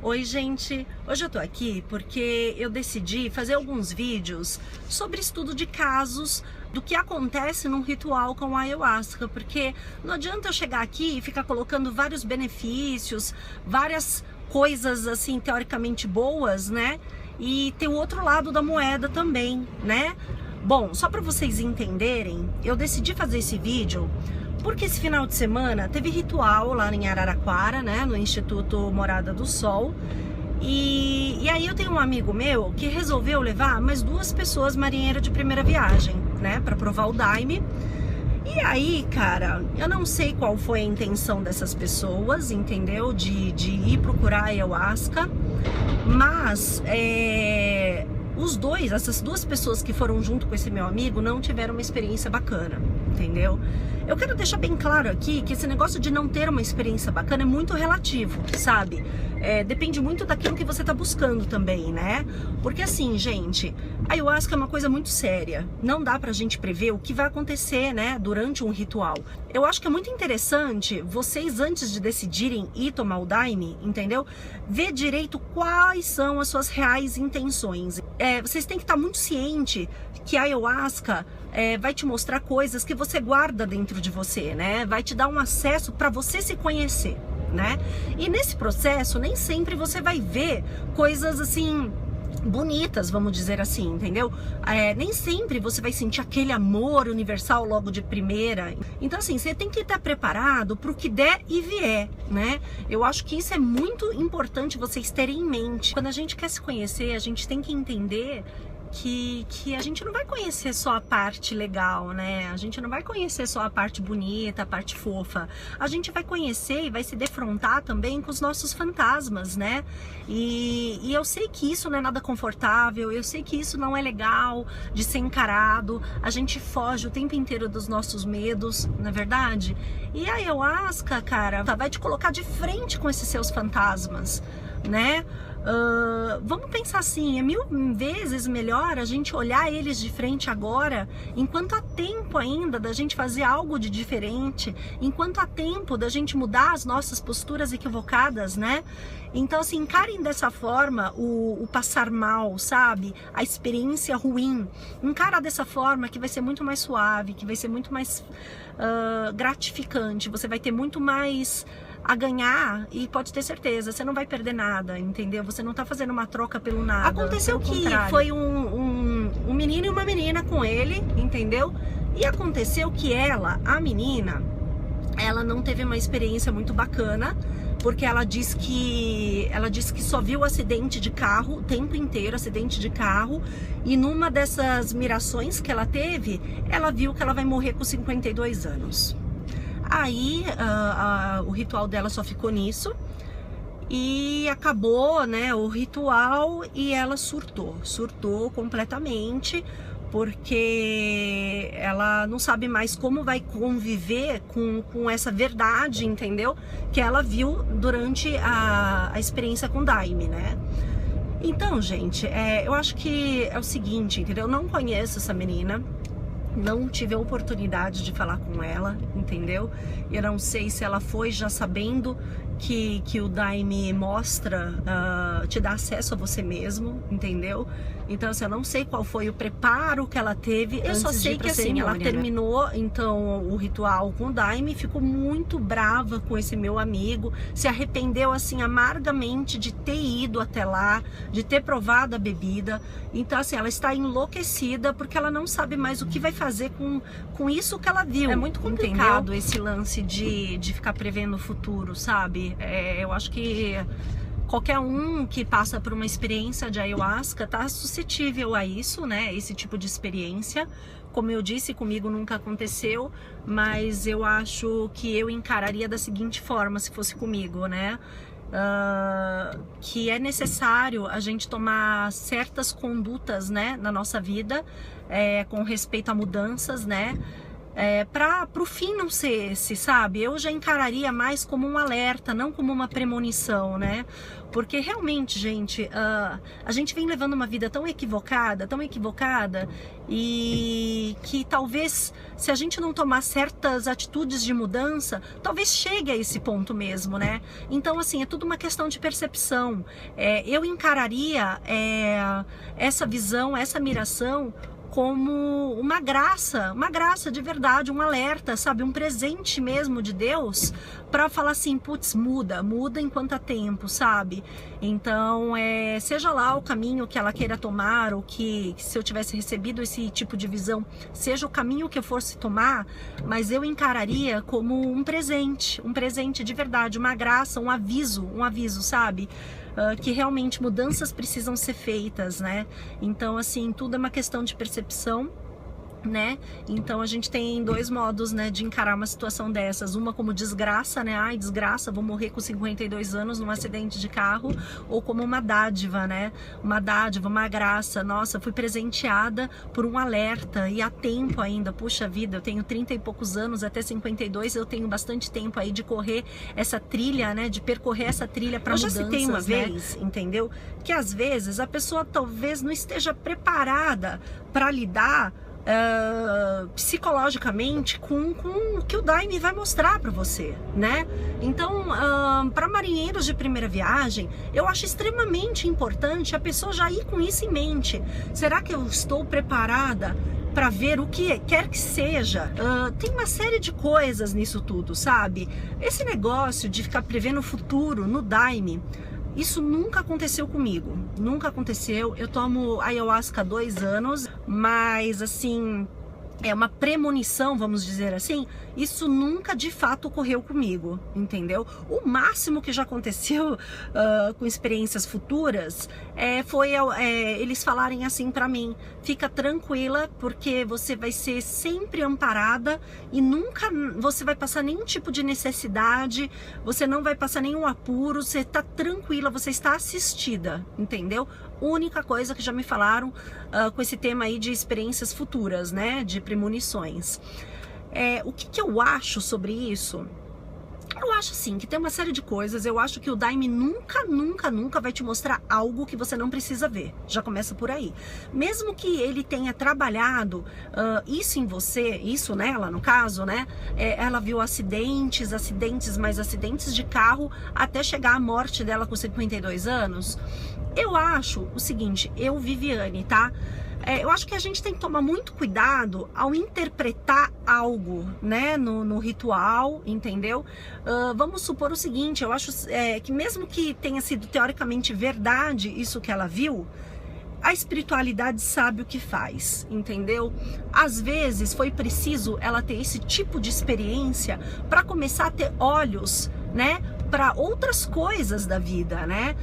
Oi gente, hoje eu tô aqui porque eu decidi fazer alguns vídeos sobre estudo de casos do que acontece num ritual com a ayahuasca, porque não adianta eu chegar aqui e ficar colocando vários benefícios, várias coisas assim teoricamente boas, né? E tem o outro lado da moeda também, né? Bom, só para vocês entenderem, eu decidi fazer esse vídeo porque esse final de semana teve ritual lá em Araraquara, né, no Instituto Morada do Sol. E aí eu tenho um amigo meu que resolveu levar mais 2 pessoas marinheiras de primeira viagem, né, para provar o daime. E aí, cara, eu não sei qual foi a intenção dessas pessoas, entendeu? De ir procurar a ayahuasca, mas essas 2 pessoas que foram junto com esse meu amigo não tiveram uma experiência bacana, entendeu? Eu quero deixar bem claro aqui que esse negócio de não ter uma experiência bacana é muito relativo, sabe? Depende muito daquilo que você tá buscando também, né? Porque assim, gente, a ayahuasca é uma coisa muito séria. Não dá pra gente prever o que vai acontecer, né, durante um ritual. Eu acho que é muito interessante vocês, antes de decidirem ir tomar o daime, entendeu? Ver direito quais são as suas reais intenções. Vocês têm que estar muito ciente que a ayahuasca vai te mostrar coisas que você guarda dentro de você, né? Vai te dar um acesso para você se conhecer, né? E nesse processo, nem sempre você vai ver coisas assim bonitas, vamos dizer assim, entendeu? Nem sempre você vai sentir aquele amor universal logo de primeira. Então assim, você tem que estar preparado para o que der e vier, né? Eu acho que isso é muito importante vocês terem em mente. Quando a gente quer se conhecer, a gente tem que entender que a gente não vai conhecer só a parte legal, né? A gente não vai conhecer só a parte bonita, a parte fofa. A gente vai conhecer e vai se defrontar também com os nossos fantasmas, né? E eu sei que isso não é nada confortável, eu sei que isso não é legal de ser encarado. A gente foge o tempo inteiro dos nossos medos, não é verdade? E a ayahuasca, cara, vai te colocar de frente com esses seus fantasmas, né? Vamos pensar assim, é 1000 vezes melhor a gente olhar eles de frente agora, enquanto há tempo ainda da gente fazer algo de diferente, enquanto há tempo da gente mudar as nossas posturas equivocadas, né? Então assim, encarem dessa forma o passar mal, sabe? A experiência ruim, encara dessa forma que vai ser muito mais suave, que vai ser muito mais gratificante, você vai ter muito mais a ganhar e pode ter certeza, você não vai perder nada, entendeu? Você não tá fazendo uma troca pelo nada. Aconteceu que foi um menino e uma menina com ele, entendeu? E aconteceu que a menina, ela não teve uma experiência muito bacana, porque ela disse que só viu acidente de carro o tempo inteiro, acidente de carro, e numa dessas mirações que ela teve, ela viu que ela vai morrer com 52 anos. Aí o ritual dela só ficou nisso e acabou, né, o ritual, e ela surtou completamente, porque ela não sabe mais como vai conviver com essa verdade, entendeu? Que ela viu durante a experiência com daime, né? Então, gente, eu acho que é o seguinte, entendeu? Eu não conheço essa menina, não tive a oportunidade de falar com ela, entendeu? Eu não sei se ela foi já sabendo que o daime mostra, te dá acesso a você mesmo, entendeu? Então assim, eu não sei qual foi o preparo que ela teve. Eu só sei que assim, ela terminou então o ritual com o daime, ficou muito brava com esse meu amigo, se arrependeu assim amargamente de ter ido até lá, de ter provado a bebida. Então assim, ela está enlouquecida porque ela não sabe mais o que vai fazer com isso que ela viu. É muito complicado, entendeu? Esse lance de ficar prevendo o futuro, sabe? Eu acho que qualquer um que passa por uma experiência de ayahuasca tá suscetível a isso, né? Esse tipo de experiência. Como eu disse, comigo nunca aconteceu, mas eu acho que eu encararia da seguinte forma, se fosse comigo, né? Que é necessário a gente tomar certas condutas, né, na nossa vida, com respeito a mudanças, né? para o fim não ser esse, sabe? Eu já encararia mais como um alerta, não como uma premonição, né? Porque realmente, gente, a gente vem levando uma vida tão equivocada, e que talvez, se a gente não tomar certas atitudes de mudança, talvez chegue a esse ponto mesmo, né? Então, assim, é tudo uma questão de percepção. Eu encararia essa visão, essa miração como uma graça de verdade, um alerta, sabe, um presente mesmo de Deus para falar assim, putz, muda enquanto há tempo, sabe? Então, seja lá o caminho que ela queira tomar, ou que se eu tivesse recebido esse tipo de visão, seja o caminho que eu fosse tomar, mas eu encararia como um presente de verdade, uma graça, um aviso, sabe? Que realmente mudanças precisam ser feitas, né? Então, assim, tudo é uma questão de percepção, né? Então a gente tem dois modos, né, de encarar uma situação dessas. Uma como desgraça, né? Ai, desgraça, vou morrer com 52 anos num acidente de carro. Ou como uma dádiva, né? Uma dádiva, uma graça. Nossa, fui presenteada por um alerta e há tempo ainda. Puxa vida, eu tenho 30 e poucos anos, até 52 eu tenho bastante tempo aí de correr essa trilha, né? De percorrer essa trilha para mudanças, né? Eu já citei uma vez, entendeu? Que às vezes a pessoa talvez não esteja preparada para lidar psicologicamente com o que o Daime vai mostrar para você, né? Então, para marinheiros de primeira viagem, eu acho extremamente importante a pessoa já ir com isso em mente. Será que eu estou preparada para ver o que quer que seja? Tem uma série de coisas nisso tudo, sabe? Esse negócio de ficar prevendo o futuro no Daime, isso nunca aconteceu comigo, nunca aconteceu. Eu tomo ayahuasca há 2 anos, mas assim, é uma premonição, vamos dizer assim, isso nunca de fato ocorreu comigo, entendeu? O máximo que já aconteceu com experiências futuras foi eles falarem assim pra mim: fica tranquila, porque você vai ser sempre amparada e nunca você vai passar nenhum tipo de necessidade, você não vai passar nenhum apuro, você tá tranquila, você está assistida, entendeu? Única coisa que já me falaram com esse tema aí de experiências futuras, né, de premonições. O que eu acho sobre isso? Eu acho assim, que tem uma série de coisas. Eu acho que o Daime nunca vai te mostrar algo que você não precisa ver. Já começa por aí. Mesmo que ele tenha trabalhado isso em você, isso nela, no caso, né? Ela viu acidentes de carro até chegar à morte dela com 52 anos. Eu acho o seguinte, Viviane, tá? Eu acho que a gente tem que tomar muito cuidado ao interpretar algo, né, no ritual, entendeu? Vamos supor o seguinte, eu acho que mesmo que tenha sido teoricamente verdade isso que ela viu, a espiritualidade sabe o que faz, entendeu? Às vezes foi preciso ela ter esse tipo de experiência para começar a ter olhos, né, para outras coisas da vida, né?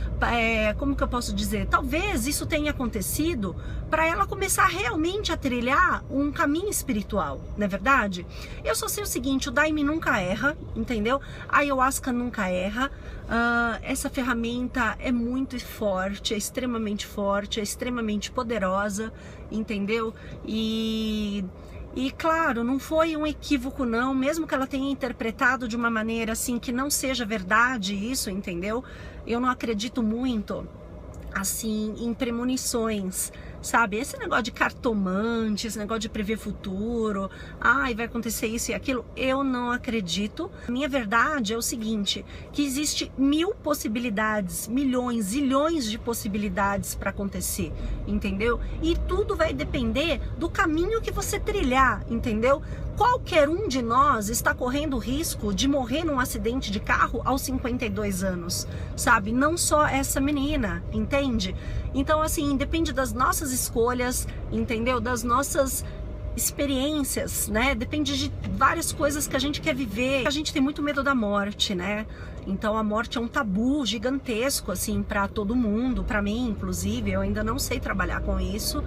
Como que eu posso dizer? Talvez isso tenha acontecido para ela começar realmente a trilhar um caminho espiritual, não é verdade? Eu só sei o seguinte, o Daime nunca erra, entendeu? A ayahuasca nunca erra. Essa ferramenta é muito forte, é extremamente poderosa, entendeu? E claro, não foi um equívoco não, mesmo que ela tenha interpretado de uma maneira assim que não seja verdade isso, entendeu? Eu não acredito muito assim em premonições, sabe? Esse negócio de cartomante, esse negócio de prever futuro, ai, vai acontecer isso e aquilo, eu não acredito. A minha verdade é o seguinte, que existe 1000 possibilidades, milhões, zilhões de possibilidades para acontecer, entendeu? E tudo vai depender do caminho que você trilhar, entendeu? Qualquer um de nós está correndo o risco de morrer num acidente de carro aos 52 anos, sabe? Não só essa menina, entende? Então, assim, depende das nossas escolhas, entendeu? Das nossas experiências, né? Depende de várias coisas que a gente quer viver. A gente tem muito medo da morte, né? Então a morte é um tabu gigantesco, assim, para todo mundo, para mim, inclusive. Eu ainda não sei trabalhar com isso.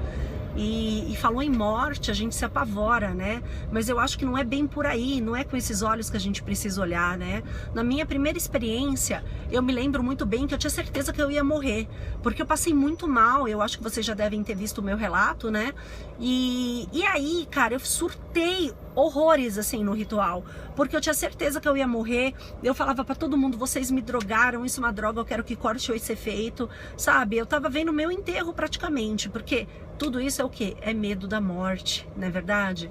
E falou em morte, a gente se apavora, né? Mas eu acho que não é bem por aí, não é com esses olhos que a gente precisa olhar, né? Na minha primeira experiência, eu me lembro muito bem que eu tinha certeza que eu ia morrer, porque eu passei muito mal. Eu acho que vocês já devem ter visto o meu relato, né? E aí, cara, eu surtei horrores, assim, no ritual, porque eu tinha certeza que eu ia morrer. Eu falava pra todo mundo, vocês me drogaram, isso é uma droga, eu quero que corte hoje ser feito, sabe? Eu tava vendo meu enterro praticamente, porque tudo isso é o quê? É medo da morte, não é verdade?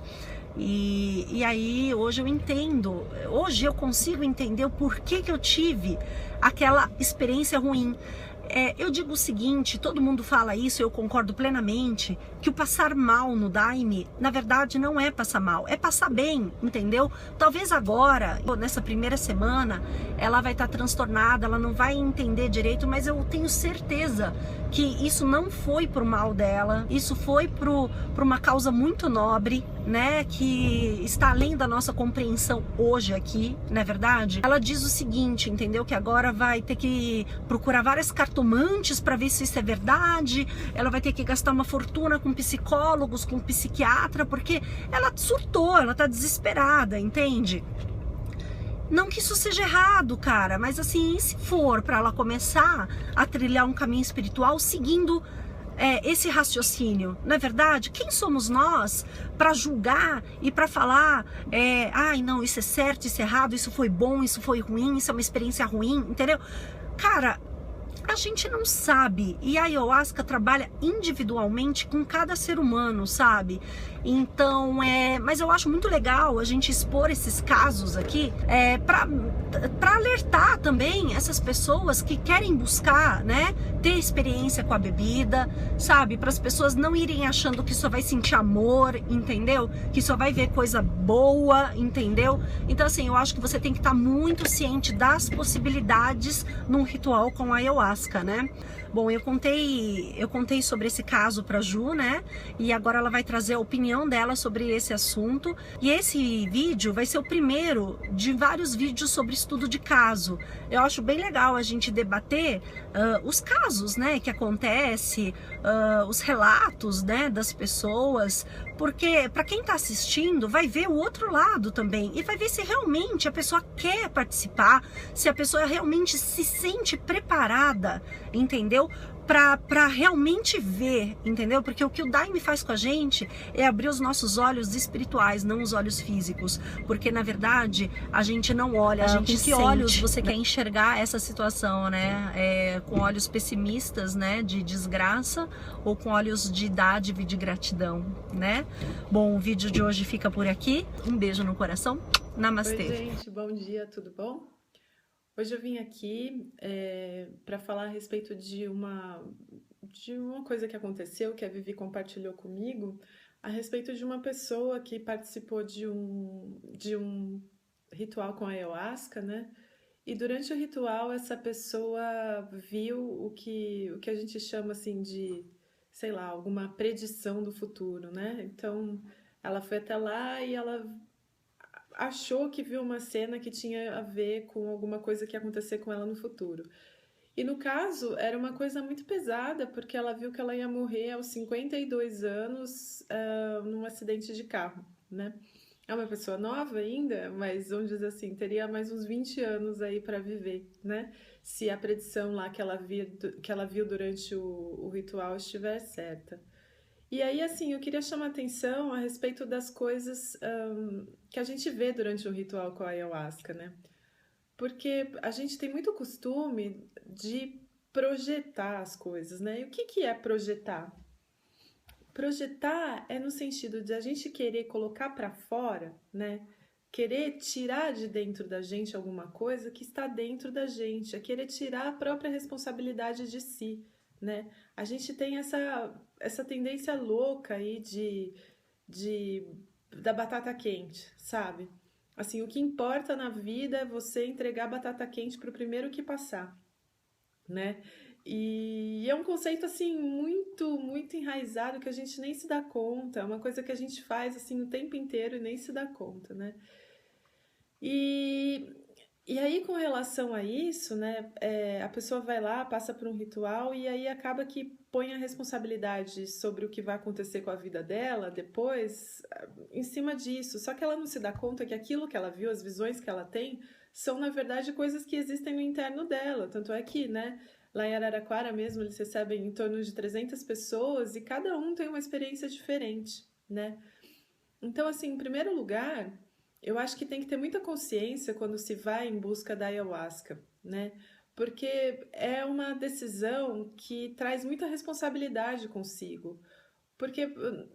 E aí hoje eu entendo, hoje eu consigo entender o porquê que eu tive aquela experiência ruim. Eu digo o seguinte, todo mundo fala isso, eu concordo plenamente, que o passar mal no Daime, na verdade não é passar mal, é passar bem, entendeu? Talvez agora, nessa primeira semana, ela vai estar transtornada, ela não vai entender direito, mas eu tenho certeza que isso não foi pro mal dela, isso foi por uma causa muito nobre, né, que está além da nossa compreensão hoje aqui, não é verdade? Ela diz o seguinte, entendeu? Que agora vai ter que procurar várias cartomantes para ver se isso é verdade, ela vai ter que gastar uma fortuna com psicólogos, com psiquiatra, porque ela surtou, ela tá desesperada, entende? Não que isso seja errado, cara, mas assim, e se for para ela começar a trilhar um caminho espiritual seguindo esse raciocínio, não é verdade? Quem somos nós para julgar e para falar, ai não, isso é certo, isso é errado, isso foi bom, isso foi ruim, isso é uma experiência ruim, entendeu? Cara, a gente não sabe, e a ayahuasca trabalha individualmente com cada ser humano, sabe? Então, mas eu acho muito legal a gente expor esses casos aqui, para alertar também essas pessoas que querem buscar, né, ter experiência com a bebida, sabe? Para as pessoas não irem achando que só vai sentir amor, entendeu? Que só vai ver coisa boa, entendeu? Então, assim, eu acho que você tem que estar muito ciente das possibilidades num ritual com a ayahuasca, né? Bom, eu contei sobre esse caso para Ju, né? E agora ela vai trazer a opinião dela sobre esse assunto. E esse vídeo vai ser o primeiro de vários vídeos sobre estudo de caso. Eu acho bem legal a gente debater os casos, né, que acontece, os relatos, né, das pessoas, porque para quem está assistindo vai ver o outro lado também e vai ver se realmente a pessoa quer participar, se a pessoa realmente se sente preparada, entendeu? Para realmente ver, entendeu? Porque o que o Daime faz com a gente é abrir os nossos olhos espirituais, não os olhos físicos, porque na verdade a gente não olha, a gente sente. Com que olhos você quer enxergar essa situação, né? Com olhos pessimistas, né, de desgraça, ou com olhos de dádiva e de gratidão, né? Bom, o vídeo de hoje fica por aqui. Um beijo no coração. Namastê. Oi, gente, bom dia, tudo bom? Hoje eu vim aqui para falar a respeito de uma coisa que aconteceu, que a Vivi compartilhou comigo, a respeito de uma pessoa que participou de um ritual com a ayahuasca, né? E durante o ritual essa pessoa viu o que a gente chama assim de, sei lá, alguma predição do futuro, né? Então ela foi até lá e ela achou que viu uma cena que tinha a ver com alguma coisa que ia acontecer com ela no futuro. E no caso, era uma coisa muito pesada, porque ela viu que ela ia morrer aos 52 anos num acidente de carro, né? É uma pessoa nova ainda, mas vamos dizer assim, teria mais uns 20 anos aí para viver, né? Se a predição lá que ela viu durante o ritual estiver certa. E aí, assim, eu queria chamar atenção a respeito das coisas que a gente vê durante o ritual com a ayahuasca, né? Porque a gente tem muito costume de projetar as coisas, né? E o que é projetar? Projetar é no sentido de a gente querer colocar para fora, né? Querer tirar de dentro da gente alguma coisa que está dentro da gente, é querer tirar a própria responsabilidade de si, né? A gente tem essa tendência louca aí da batata quente, sabe? Assim, o que importa na vida é você entregar batata quente para o primeiro que passar, né? E é um conceito assim muito enraizado que a gente nem se dá conta, é uma coisa que a gente faz assim o tempo inteiro e nem se dá conta, né? E aí, com relação a isso, né, a pessoa vai lá, passa por um ritual e aí acaba que põe a responsabilidade sobre o que vai acontecer com a vida dela depois em cima disso. Só que ela não se dá conta que aquilo que ela viu, as visões que ela tem, são, na verdade, coisas que existem no interno dela. Tanto é que, né, lá em Araraquara mesmo, eles recebem em torno de 300 pessoas e cada um tem uma experiência diferente, né? Então, assim, em primeiro lugar, eu acho que tem que ter muita consciência quando se vai em busca da ayahuasca, né? Porque é uma decisão que traz muita responsabilidade consigo. Porque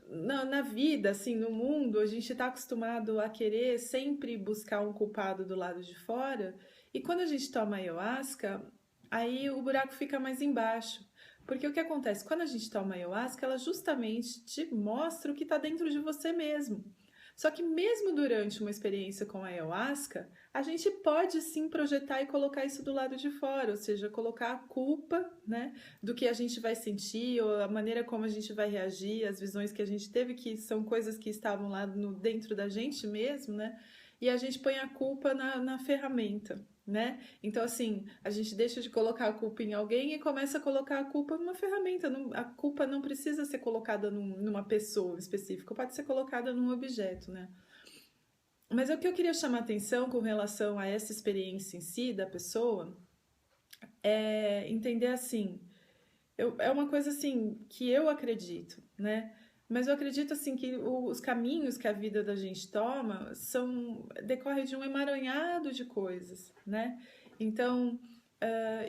na vida, assim, no mundo, a gente está acostumado a querer sempre buscar um culpado do lado de fora, e quando a gente toma ayahuasca, aí o buraco fica mais embaixo. Porque o que acontece? Quando a gente toma ayahuasca, ela justamente te mostra o que está dentro de você mesmo. Só que mesmo durante uma experiência com a ayahuasca, a gente pode sim projetar e colocar isso do lado de fora, ou seja, colocar a culpa, né, do que a gente vai sentir, ou a maneira como a gente vai reagir, as visões que a gente teve, que são coisas que estavam lá no, dentro da gente mesmo, né? E a gente põe a culpa na ferramenta, né? Então, assim, a gente deixa de colocar a culpa em alguém e começa a colocar a culpa numa ferramenta. A culpa não precisa ser colocada numa pessoa específica, pode ser colocada num objeto, né? Mas o que eu queria chamar a atenção com relação a essa experiência em si da pessoa é entender assim, é uma coisa assim que eu acredito, né? Mas eu acredito assim que os caminhos que a vida da gente toma decorre de um emaranhado de coisas, né? Então,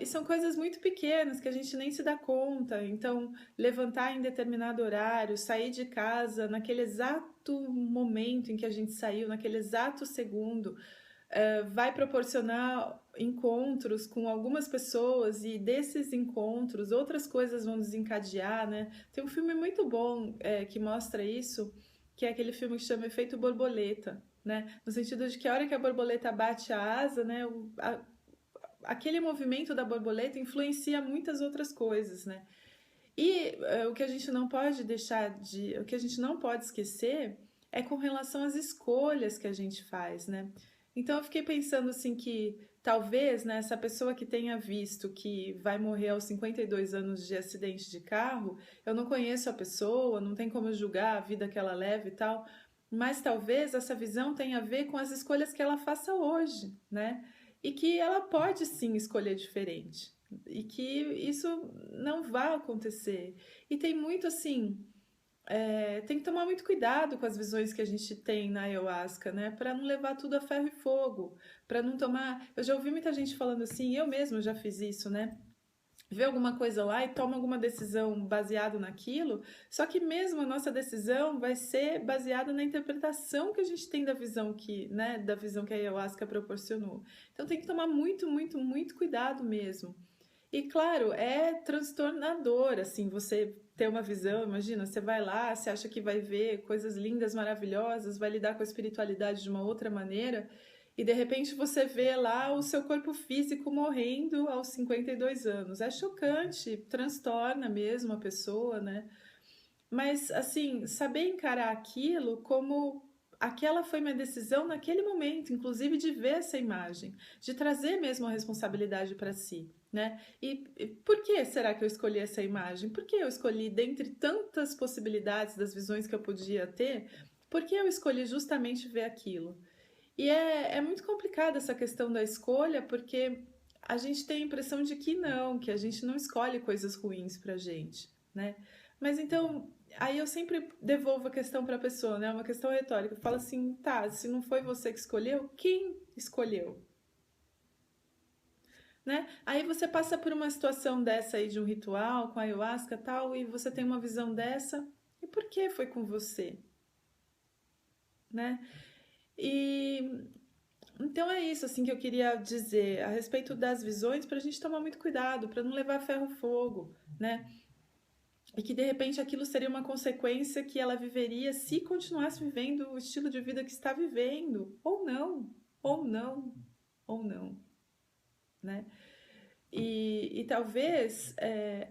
e são coisas muito pequenas que a gente nem se dá conta. Então, levantar em determinado horário, sair de casa naquele exato momento em que a gente saiu, naquele exato segundo, vai proporcionar encontros com algumas pessoas e desses encontros outras coisas vão desencadear, né? Tem um filme muito bom que mostra isso, que é aquele filme que chama Efeito Borboleta, né? No sentido de que a hora que a borboleta bate a asa, né? Aquele movimento da borboleta influencia muitas outras coisas, né? E o que a gente não pode o que a gente não pode esquecer é com relação às escolhas que a gente faz, né? Então eu fiquei pensando assim que talvez, né, essa pessoa que tenha visto que vai morrer aos 52 anos de acidente de carro, eu não conheço a pessoa, não tem como julgar a vida que ela leva e tal, mas talvez essa visão tenha a ver com as escolhas que ela faça hoje, né? E que ela pode sim escolher diferente e que isso não vai acontecer. E tem muito assim, tem que tomar muito cuidado com as visões que a gente tem na ayahuasca, né? Para não levar tudo a ferro e fogo, para não tomar. Eu já ouvi muita gente falando assim, eu mesmo já fiz isso, né? Vê alguma coisa lá e toma alguma decisão baseado naquilo, só que mesmo a nossa decisão vai ser baseada na interpretação que a gente tem da visão né, da visão que a ayahuasca proporcionou. Então tem que tomar muito, muito, muito cuidado mesmo. E claro, é transtornador, assim, você ter uma visão, imagina, você vai lá, você acha que vai ver coisas lindas, maravilhosas, vai lidar com a espiritualidade de uma outra maneira, e de repente você vê lá o seu corpo físico morrendo aos 52 anos. É chocante, transtorna mesmo a pessoa, né? Mas, assim, saber encarar aquilo como aquela foi minha decisão naquele momento, inclusive de ver essa imagem, de trazer mesmo a responsabilidade para si, né? E por que será que eu escolhi essa imagem? Por que eu escolhi, dentre tantas possibilidades das visões que eu podia ter, por que eu escolhi justamente ver aquilo? E é muito complicada essa questão da escolha, porque a gente tem a impressão de que não, que a gente não escolhe coisas ruins pra gente, né? Mas então, aí eu sempre devolvo a questão para a pessoa, né? Uma questão retórica. Eu falo assim, tá, se não foi você que escolheu, quem escolheu? Né? Aí você passa por uma situação dessa aí de um ritual com ayahuasca e tal, e você tem uma visão dessa, e por que foi com você? Né? E então é isso assim que eu queria dizer a respeito das visões para a gente tomar muito cuidado, para não levar ferro fogo, né? E que de repente aquilo seria uma consequência que ela viveria se continuasse vivendo o estilo de vida que está vivendo, ou não, ou não, ou não, né? E talvez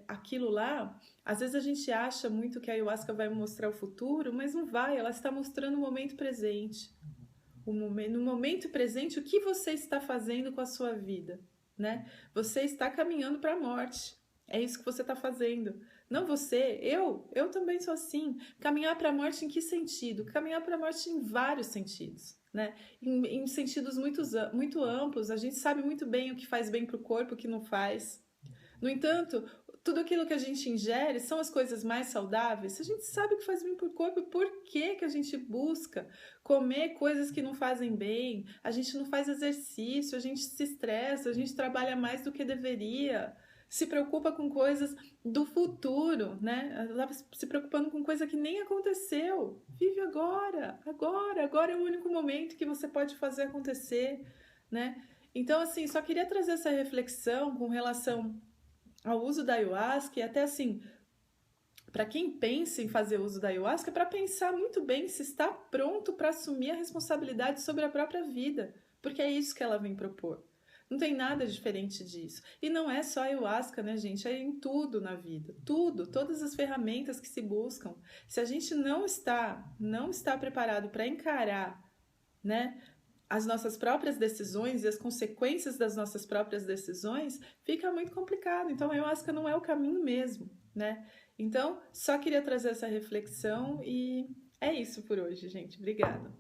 aquilo lá, às vezes a gente acha muito que a ayahuasca vai mostrar o futuro, mas não vai, ela está mostrando o momento presente. No momento presente, o que você está fazendo com a sua vida, né? Você está caminhando para a morte. É isso que você está fazendo. Não você, eu também sou assim. Caminhar para a morte em que sentido? Caminhar para a morte em vários sentidos, né? Em sentidos muito amplos. A gente sabe muito bem o que faz bem para o corpo, o que não faz. No entanto, tudo aquilo que a gente ingere são as coisas mais saudáveis? Se a gente sabe que faz bem para o corpo, por que que a gente busca comer coisas que não fazem bem? A gente não faz exercício, a gente se estressa, a gente trabalha mais do que deveria, se preocupa com coisas do futuro, né? Ela tá se preocupando com coisa que nem aconteceu. Vive agora, agora é o único momento que você pode fazer acontecer, né? Então, assim, só queria trazer essa reflexão com relação ao uso da ayahuasca e até assim, para quem pensa em fazer uso da ayahuasca, para pensar muito bem se está pronto para assumir a responsabilidade sobre a própria vida, porque é isso que ela vem propor. Não tem nada diferente disso. E não é só a ayahuasca, né, gente? É em tudo na vida. Tudo, todas as ferramentas que se buscam. Se a gente não está preparado para encarar, né, as nossas próprias decisões e as consequências das nossas próprias decisões, fica muito complicado. Então, a ayahuasca não é o caminho mesmo, né? Então, só queria trazer essa reflexão e é isso por hoje, gente. Obrigada.